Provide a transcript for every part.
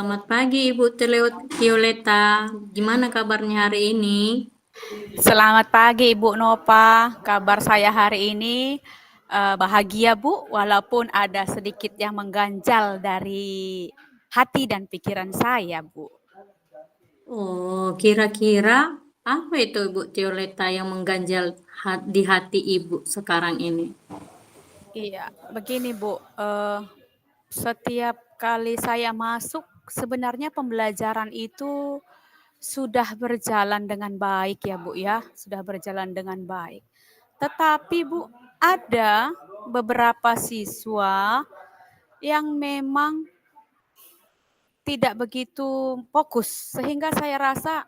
Selamat pagi Ibu Violeta. Gimana kabarnya hari ini? Selamat pagi Ibu Nova, kabar saya hari ini bahagia Bu, walaupun ada sedikit yang mengganjal dari hati dan pikiran saya Bu. Oh, kira-kira apa itu Ibu Violeta yang mengganjal di hati Ibu sekarang ini? Iya, begini Bu, setiap kali saya masuk sebenarnya pembelajaran itu sudah berjalan dengan baik ya Bu ya, sudah berjalan dengan baik. Tetapi Bu, ada beberapa siswa yang memang tidak begitu fokus, sehingga saya rasa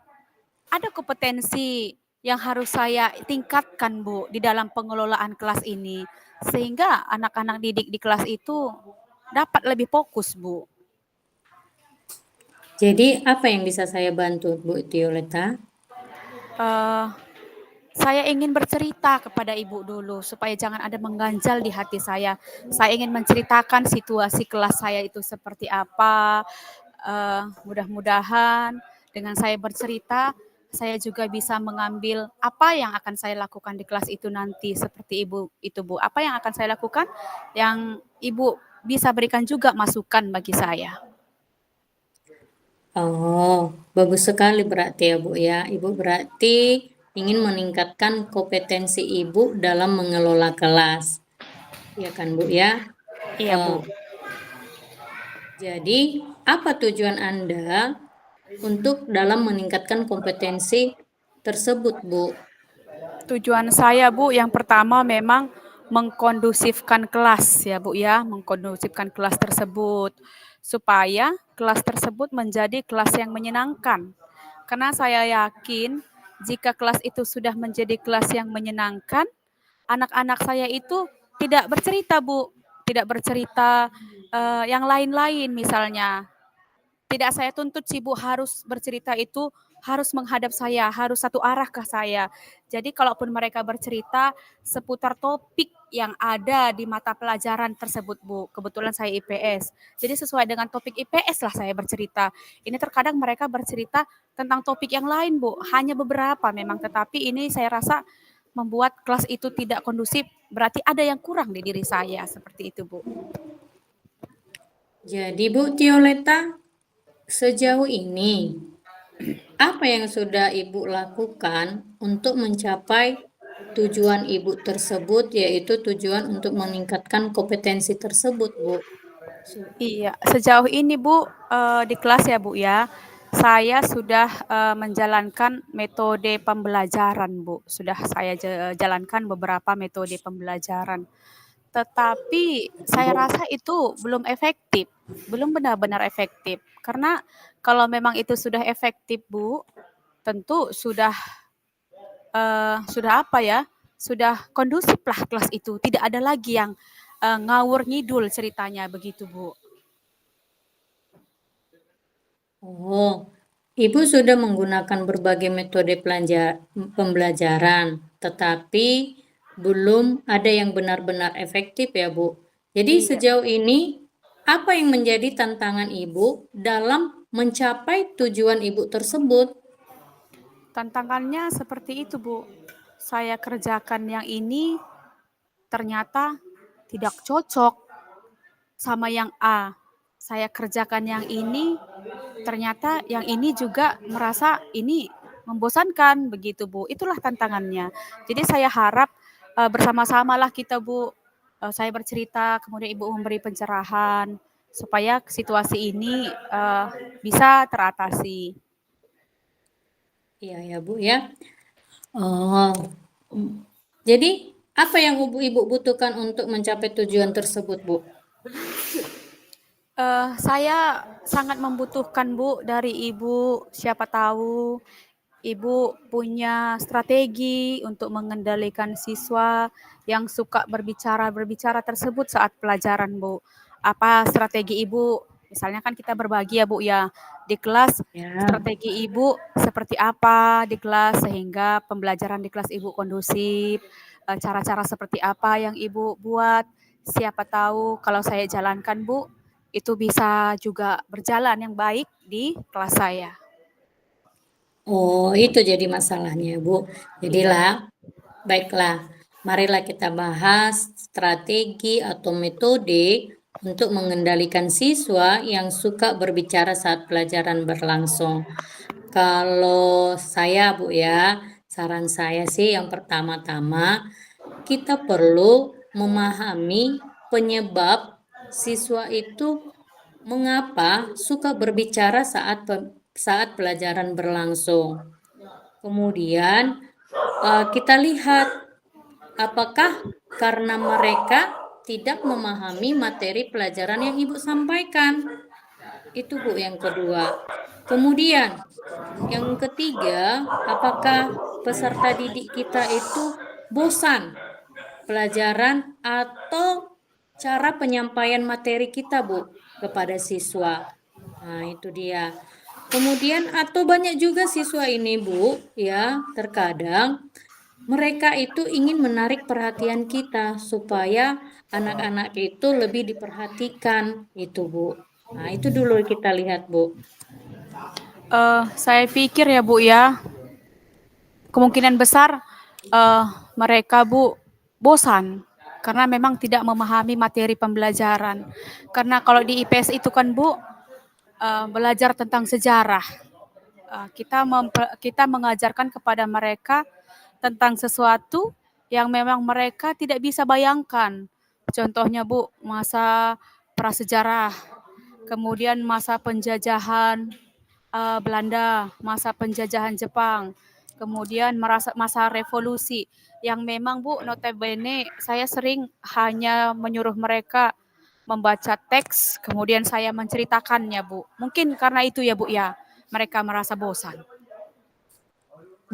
ada kompetensi yang harus saya tingkatkan Bu di dalam pengelolaan kelas ini, sehingga anak-anak didik di kelas itu dapat lebih fokus Bu. Jadi apa yang bisa saya bantu Bu Violeta? Eh, saya ingin bercerita kepada Ibu dulu supaya jangan ada mengganjal di hati saya. Saya ingin menceritakan situasi kelas saya itu seperti apa. Mudah-mudahan dengan saya bercerita, saya juga bisa mengambil apa yang akan saya lakukan di kelas itu nanti seperti Ibu itu Bu. Apa yang akan saya lakukan yang Ibu bisa berikan juga masukan bagi saya. Oh, bagus sekali berarti ya Bu ya. Ibu berarti ingin meningkatkan kompetensi Ibu dalam mengelola kelas. Ya kan Bu ya? Iya Oh, Bu. jadi apa tujuan Anda untuk dalam meningkatkan kompetensi tersebut, Bu? Tujuan saya Bu yang pertama memang mengkondusifkan kelas ya Bu ya, mengkondusifkan kelas tersebut supaya kelas tersebut menjadi kelas yang menyenangkan. Karena saya yakin jika kelas itu sudah menjadi kelas yang menyenangkan, anak-anak saya itu tidak bercerita Bu, tidak bercerita yang lain-lain misalnya. Tidak saya tuntut sih Bu harus bercerita itu harus menghadap saya, harus satu arah ke saya. Jadi kalaupun mereka bercerita seputar topik yang ada di mata pelajaran tersebut Bu. Kebetulan saya IPS. Jadi sesuai dengan topik IPS lah saya bercerita. Ini terkadang mereka bercerita tentang topik yang lain Bu. Hanya beberapa memang, tetapi ini saya rasa membuat kelas itu tidak kondusif. Berarti ada yang kurang di diri saya seperti itu Bu. Jadi Bu Violeta, sejauh ini apa yang sudah Ibu lakukan untuk mencapai tujuan Ibu tersebut, yaitu tujuan untuk meningkatkan kompetensi tersebut, Bu? Iya, sejauh ini Bu, di kelas ya Bu ya, saya sudah, menjalankan metode pembelajaran Bu, sudah saya jalankan beberapa metode pembelajaran. Tetapi saya rasa itu belum efektif, belum benar-benar efektif. Karena kalau memang itu sudah efektif Bu, tentu sudah apa ya, sudah kondusiflah kelas itu, tidak ada lagi yang, ngawur ngidul ceritanya, begitu Bu. Oh, Ibu sudah menggunakan berbagai metode pembelajaran, tetapi belum ada yang benar-benar efektif ya, Bu. Jadi Iya. sejauh ini, apa yang menjadi tantangan Ibu dalam mencapai tujuan Ibu tersebut? Tantangannya seperti itu, Bu. Saya kerjakan yang ini ternyata tidak cocok sama yang A. Saya kerjakan yang ini, ternyata yang ini juga merasa ini membosankan begitu, Bu. Itulah tantangannya. Jadi saya harap bersama-samalah kita, Bu. Saya bercerita, kemudian Ibu memberi pencerahan supaya situasi ini bisa teratasi. Iya ya, Bu ya. Oh, jadi apa yang Ibu butuhkan untuk mencapai tujuan tersebut, Bu? Saya sangat membutuhkan Bu dari Ibu, siapa tahu Ibu punya strategi untuk mengendalikan siswa yang suka berbicara-berbicara tersebut saat pelajaran Bu. Apa strategi Ibu? Misalnya kan kita berbagi ya Bu ya, di kelas Ya. strategi Ibu seperti apa di kelas sehingga pembelajaran di kelas Ibu kondusif, cara-cara seperti apa yang Ibu buat, siapa tahu kalau saya jalankan Bu, itu bisa juga berjalan yang baik di kelas saya. Oh, itu jadi masalahnya, Bu. Iya. Jadilah, baiklah, marilah kita bahas strategi atau metode untuk mengendalikan siswa yang suka berbicara saat pelajaran berlangsung. Kalau saya, Bu ya, saran saya sih yang pertama-tama kita perlu memahami penyebab siswa itu mengapa suka berbicara saat pelajaran berlangsung. Kemudian kita lihat apakah karena mereka tidak memahami materi pelajaran yang Ibu sampaikan. Itu Bu yang kedua. Kemudian yang ketiga, apakah peserta didik kita itu bosan pelajaran atau cara penyampaian materi kita, Bu, kepada siswa. Nah, itu dia. Kemudian atau banyak juga siswa ini, Bu, ya, terkadang mereka itu ingin menarik perhatian kita supaya anak-anak itu lebih diperhatikan, itu, Bu. Nah, itu dulu kita lihat, Bu. Saya pikir ya Bu ya, kemungkinan besar mereka Bu bosan karena memang tidak memahami materi pembelajaran. Karena kalau di IPS itu kan Bu belajar tentang sejarah. Kita mengajarkan kepada mereka tentang sesuatu yang memang mereka tidak bisa bayangkan. Contohnya Bu, masa prasejarah, kemudian masa penjajahan Belanda, masa penjajahan Jepang, kemudian masa revolusi yang memang Bu notabene saya sering hanya menyuruh mereka membaca teks, kemudian saya menceritakannya Bu. Mungkin karena itu ya Bu ya, mereka merasa bosan.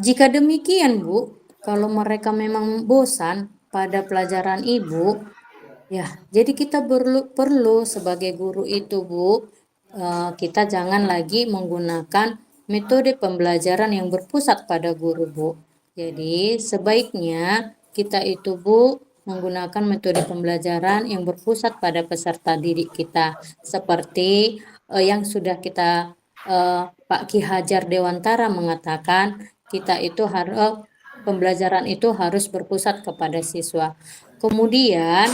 Jika demikian, Bu, kalau mereka memang bosan pada pelajaran Ibu, ya, jadi kita perlu sebagai guru itu, Bu, kita jangan lagi menggunakan metode pembelajaran yang berpusat pada guru, Bu. Jadi, sebaiknya kita itu, Bu, menggunakan metode pembelajaran yang berpusat pada peserta didik kita, seperti yang sudah kita Pak Ki Hajar Dewantara mengatakan, kita itu harus pembelajaran itu harus berpusat kepada siswa. Kemudian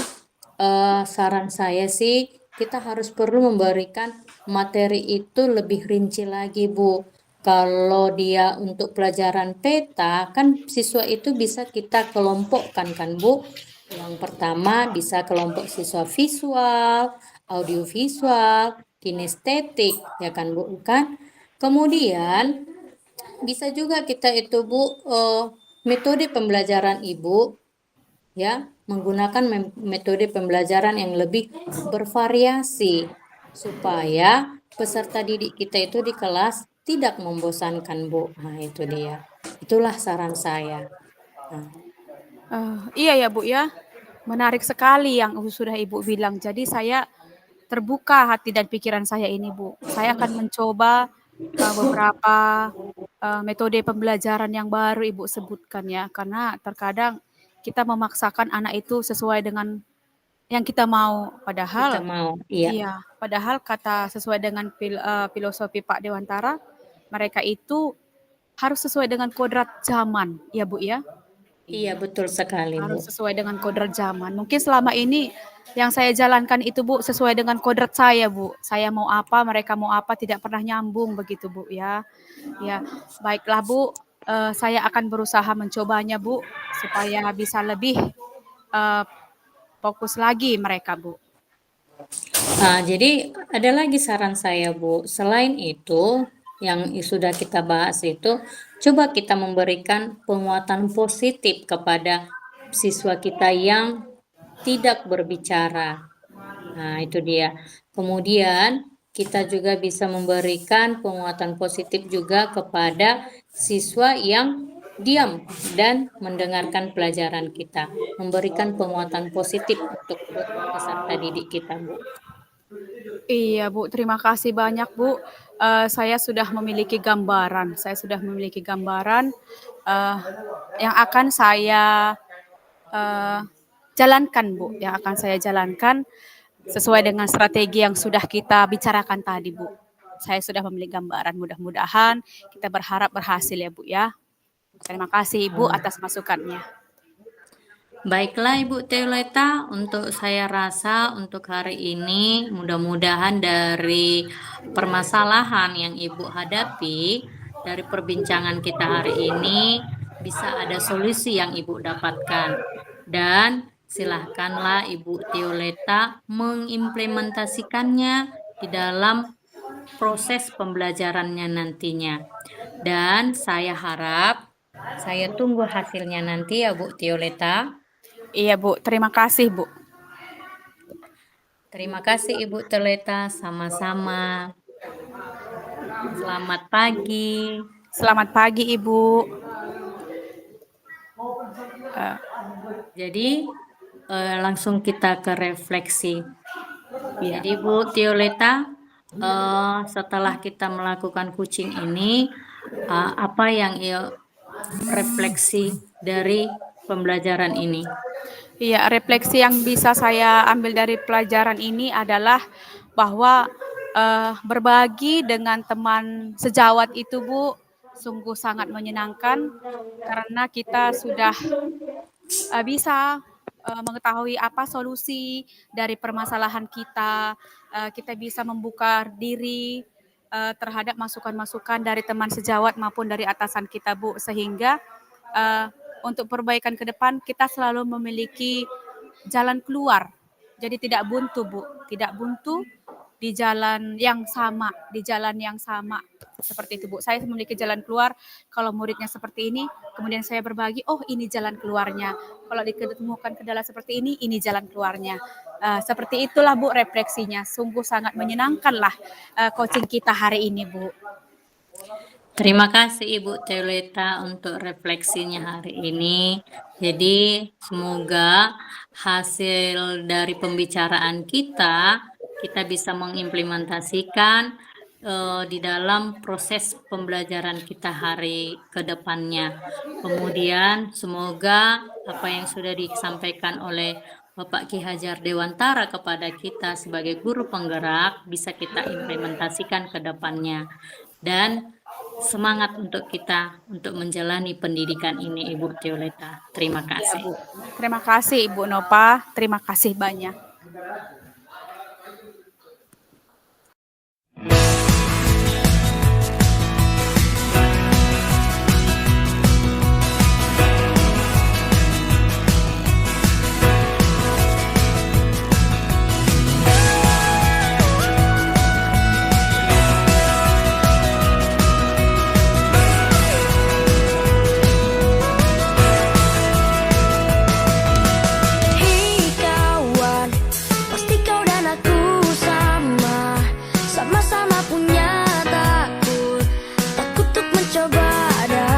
saran saya sih kita harus perlu memberikan materi itu lebih rinci lagi, Bu. Kalau dia untuk pelajaran peta, kan siswa itu bisa kita kelompokkan kan, Bu. Yang pertama bisa kelompok siswa visual, audiovisual, kinestetik, ya kan, Bu, kan? Kemudian bisa juga kita itu, Bu, metode pembelajaran Ibu ya, menggunakan metode pembelajaran yang lebih bervariasi supaya peserta didik kita itu di kelas tidak membosankan, Bu. Nah, itu dia. Itulah saran saya. Nah, Iya ya Bu ya, menarik sekali yang sudah Ibu bilang. Jadi saya terbuka hati dan pikiran saya ini Bu. Saya akan mencoba beberapa metode pembelajaran yang baru Ibu sebutkan ya, karena terkadang kita memaksakan anak itu sesuai dengan yang kita mau. kita Padahal, mau, iya. iya, padahal kata sesuai dengan filosofi Pak Dewantara, mereka itu harus sesuai dengan kodrat zaman, ya Bu ya. Iya, Iya. betul sekali, Bu. Harus sesuai dengan kodrat zaman. Mungkin selama ini yang saya jalankan itu Bu sesuai dengan kodrat saya Bu. Saya mau apa, mereka mau apa, tidak pernah nyambung begitu Bu ya. Ya, baiklah Bu. Saya akan berusaha mencobanya Bu supaya bisa lebih eh, fokus lagi mereka Bu. Nah, jadi ada lagi saran saya, Bu. Selain itu, yang sudah kita bahas itu, coba kita memberikan penguatan positif kepada siswa kita yang tidak berbicara. Nah, itu dia. Kemudian, kita juga bisa memberikan penguatan positif juga kepada siswa yang diam dan mendengarkan pelajaran kita. Memberikan penguatan positif untuk peserta didik kita, Bu. Iya Bu, terima kasih banyak Bu. Saya sudah memiliki gambaran. Saya sudah memiliki gambaran eh, yang akan saya eh, jalankan Bu. Yang akan saya jalankan sesuai dengan strategi yang sudah kita bicarakan tadi, Bu. Saya sudah memiliki gambaran, mudah-mudahan kita berharap berhasil ya, Bu ya. Terima kasih Ibu atas masukannya. Baiklah Ibu Teoleta, untuk saya rasa untuk hari ini mudah-mudahan dari permasalahan yang Ibu hadapi, dari perbincangan kita hari ini bisa ada solusi yang Ibu dapatkan. Dan silahkanlah Ibu Teoleta mengimplementasikannya di dalam proses pembelajarannya nantinya. Dan saya harap, saya tunggu hasilnya nanti ya Bu Teoleta. Iya Bu, terima kasih Bu. Terima kasih Ibu Teoleta, sama-sama. Selamat pagi. Selamat pagi Ibu. Jadi langsung kita ke refleksi. Iya. Jadi Bu Teoleta, setelah kita melakukan coaching ini, apa yang refleksi dari pembelajaran ini? Iya, refleksi yang bisa saya ambil dari pelajaran ini adalah bahwa berbagi dengan teman sejawat itu Bu sungguh sangat menyenangkan karena kita sudah bisa mengetahui apa solusi dari permasalahan kita, kita bisa membuka diri terhadap masukan-masukan dari teman sejawat maupun dari atasan kita Bu, sehingga untuk perbaikan ke depan kita selalu memiliki jalan keluar. Jadi tidak buntu Bu, tidak buntu di jalan yang sama, seperti itu Bu. Saya memiliki jalan keluar, kalau muridnya seperti ini, kemudian saya berbagi, oh ini jalan keluarnya. Kalau ditemukan kendala seperti ini jalan keluarnya. Seperti itulah Bu refleksinya, sungguh sangat menyenangkanlah coaching kita hari ini Bu. Terima kasih Ibu Teoleta untuk refleksinya hari ini. Jadi semoga hasil dari pembicaraan kita bisa mengimplementasikan di dalam proses pembelajaran kita hari ke depannya. Kemudian semoga apa yang sudah disampaikan oleh Bapak Ki Hajar Dewantara kepada kita sebagai guru penggerak bisa kita implementasikan ke depannya. Dan semangat untuk kita untuk menjalani pendidikan ini Ibu Teoleta. Terima kasih. Ya, Bu. Terima kasih Ibu Nova, terima kasih banyak.